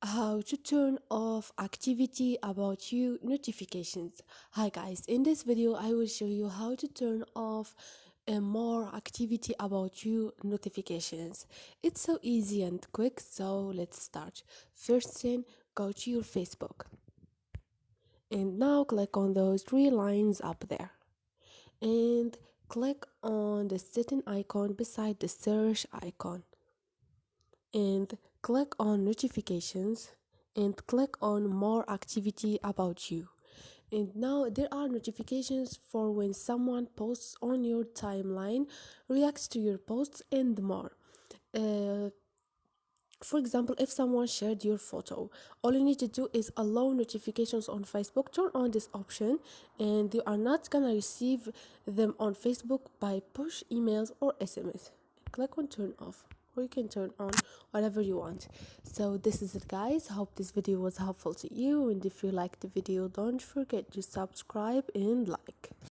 How to turn off activity about you notifications. Hi guys, in this video I will show you how to turn off more activity about you notifications. It's so easy and quick, so let's start. First thing, go to your Facebook and now click on those three lines up there and click on the setting icon beside the search icon and click on notifications and click on more activity about you. And now there are notifications for when someone posts on your timeline, reacts to your posts, and more. uh, for example, if someone shared your photo, all you need to do is allow notifications on Facebook. Turn on this option and you are not gonna receive them on Facebook by push emails or SMS. Click on turn off, or you can turn on whatever you want. So this is it guys, hope this video was helpful to you, and if you liked the video, don't forget to subscribe and like.